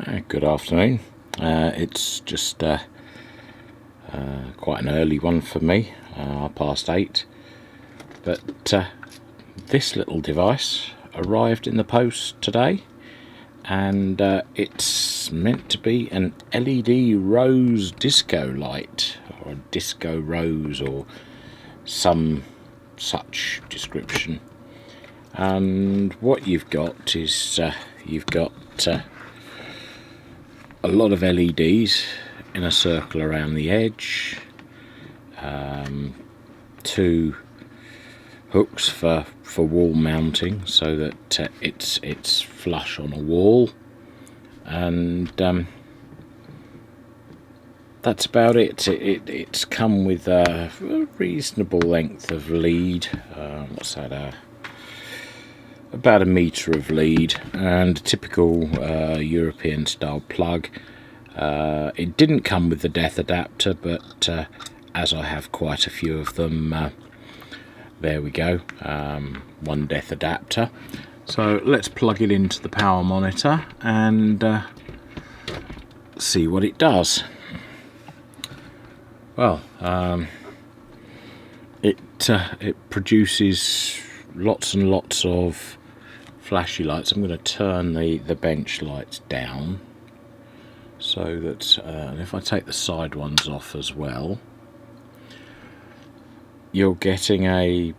Good afternoon. It's just quite an early one for me, 8:30, but this little device arrived in the post today, and it's meant to be an LED rose disco light, or a disco rose, or some such description. And what you've got is you've got a lot of LEDs in a circle around the edge, two hooks for wall mounting so that it's flush on a wall, and that's about it. It's come with a reasonable length of lead. What's that? About a metre of lead, and a typical European style plug. It didn't come with the death adapter, but as I have quite a few of them, there we go, one death adapter. So let's plug it into the power monitor and see what it does. Well, it produces lots and lots of flashy lights. I'm going to turn the bench lights down so that and if I take the side ones off as well, you're getting a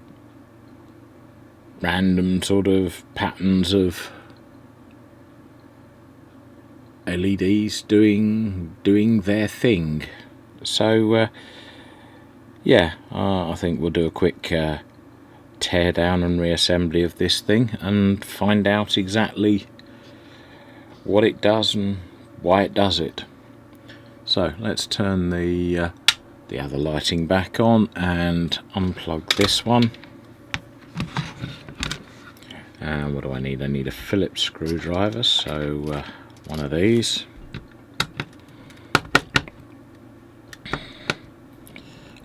random sort of patterns of LEDs doing their thing. So yeah, I think we'll do a quick tear down and reassembly of this thing and find out exactly what it does and why it does it. So let's turn the other lighting back on and unplug this one. And what do I need? I need a Phillips screwdriver, so one of these.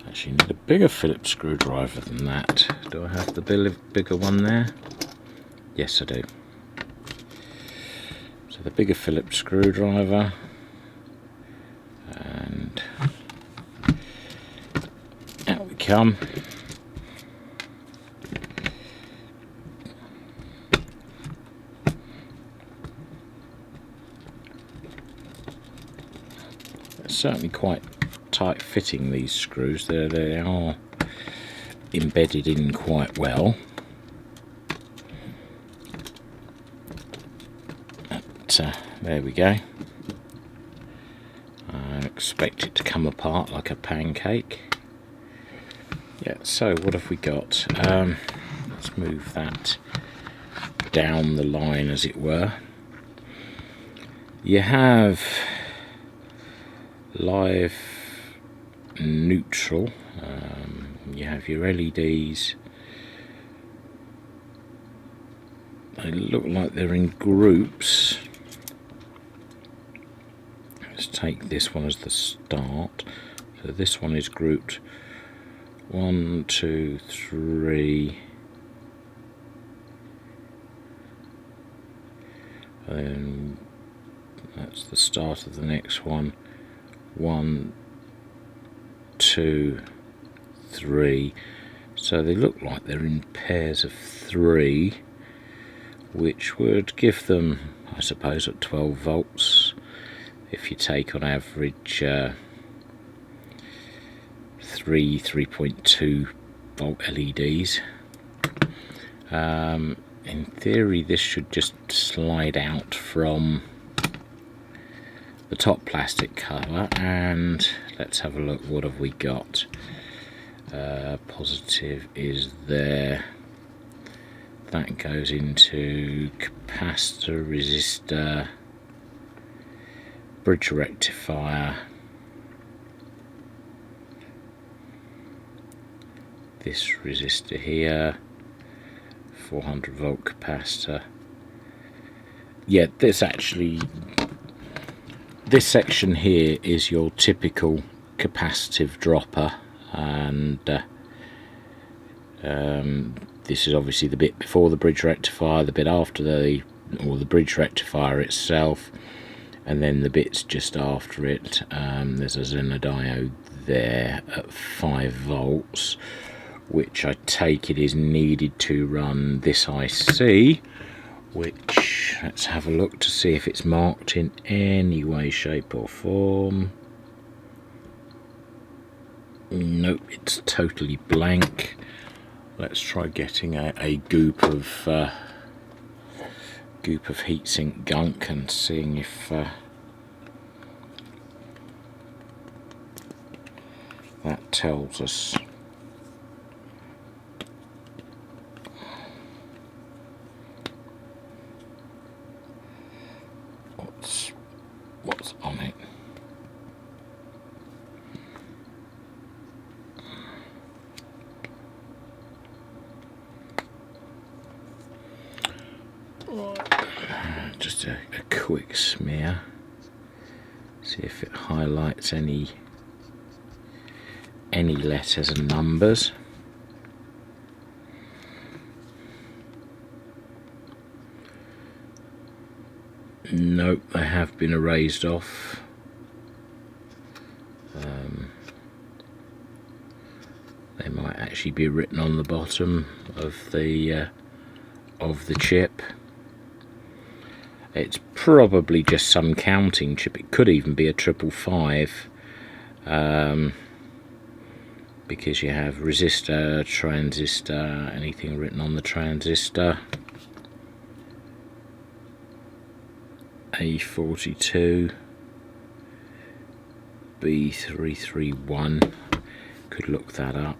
Actually need a bigger Phillips screwdriver than that. Do I have the bigger one there? Yes, I do. So the bigger Phillips screwdriver, and out we come. It's certainly quite tight fitting, these screws. They are embedded in quite well. But there we go. I expect it to come apart like a pancake. Yeah, so what have we got? Let's move that down the line, as it were. You have live neutral, you have your LEDs. They look like they're in groups. Let's take this one as the start. So this one is grouped 1, 2, 3, and then that's the start of the next one. 1, 2, 3. So they look like they're in pairs of 3, which would give them, I suppose, at 12 volts, if you take on average 3.2 volt LEDs. In theory, this should just slide out from the top plastic cover, and let's have a look. What have we got? Positive is there. That goes into capacitor, resistor, bridge rectifier. This resistor here, 400 volt capacitor. Yeah, this section here is your typical capacitive dropper, and this is obviously the bit before the bridge rectifier, the bit after the bridge rectifier itself, and then the bits just after it, there's a Zener diode there at 5 volts, which I take it is needed to run this IC, which, let's have a look to see if it's marked in any way, shape or form. Nope, it's totally blank. Let's try getting a goop of heatsink gunk and seeing if that tells us. What's on it. Just a quick smear, see if it highlights any letters and numbers. Nope, they have been erased off. They might actually be written on the bottom of the chip. It's probably just some counting chip. It could even be a 555, because you have resistor, transistor, anything written on the transistor. A42, B331, could look that up.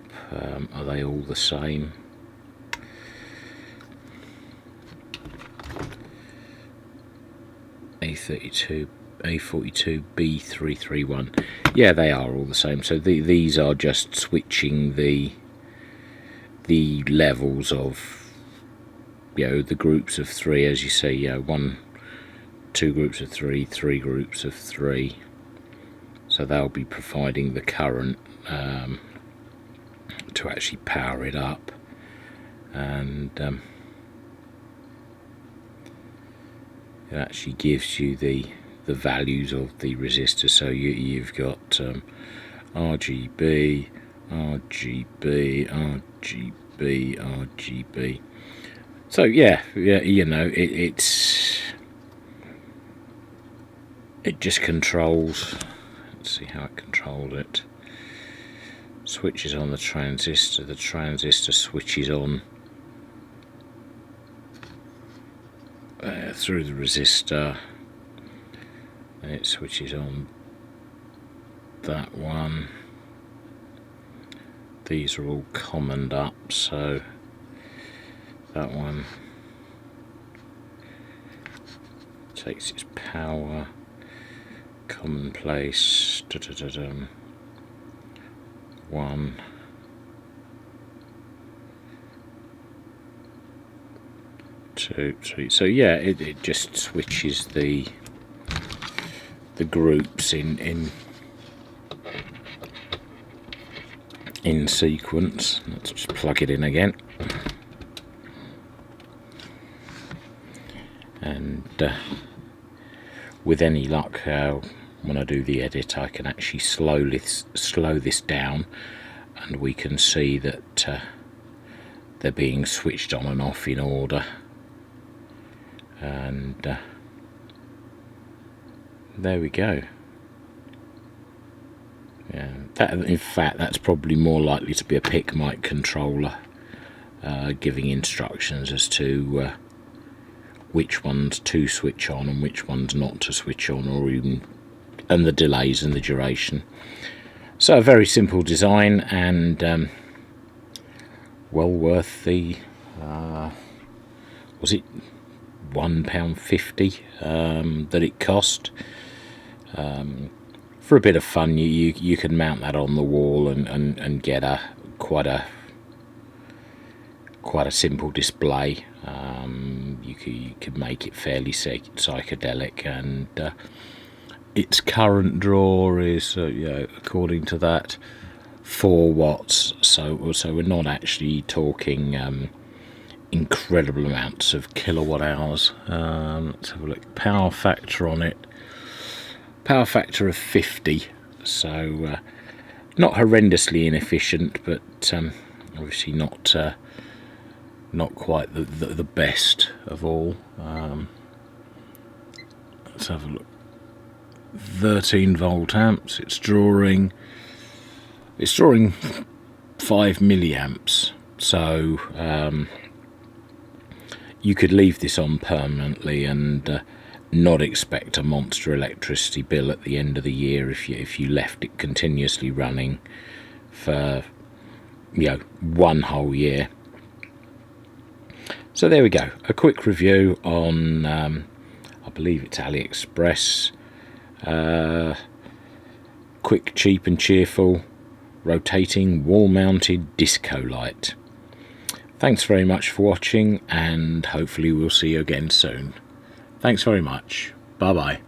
Are they all the same? A32, A42, B331. Yeah, they are all the same. So these are just switching the levels of, the groups of 3, as you see. 2 groups of 3, 3 groups of 3. So they'll be providing the current to actually power it up, and it actually gives you the values of the resistors. So you've got RGB, RGB, RGB, RGB. So yeah, it just controls. Let's see how it controlled it. Switches on the transistor switches on through the resistor, and it switches on that one. These are all commoned up, so that one takes its power, commonplace, 1, 2, 3. So yeah, it just switches the groups in sequence. Let's just plug it in again, and with any luck, when I do the edit, I can actually slow this down, and we can see that they're being switched on and off in order. And there we go. Yeah, in fact, that's probably more likely to be a PIC mic controller giving instructions as to which ones to switch on and which ones not to switch on, or even, and the delays and the duration. So a very simple design, and well worth the was it £1.50 that it cost. For a bit of fun, you can mount that on the wall and get quite a simple display. You could make it fairly psychedelic, and its current draw is, according to that, 4 watts. So we're not actually talking incredible amounts of kilowatt hours. Let's have a look. Power factor on it. power factor of 50, so not horrendously inefficient, but obviously not quite the best of all. Let's have a look. 13 volt amps. It's drawing 5 milliamps, so you could leave this on permanently and not expect a monster electricity bill at the end of the year if you left it continuously running for, you know, one whole year. So there we go, a quick review on I believe it's AliExpress. Quick, cheap and cheerful rotating wall-mounted disco light. Thanks very much for watching, and hopefully we'll see you again soon. Thanks very much. Bye bye.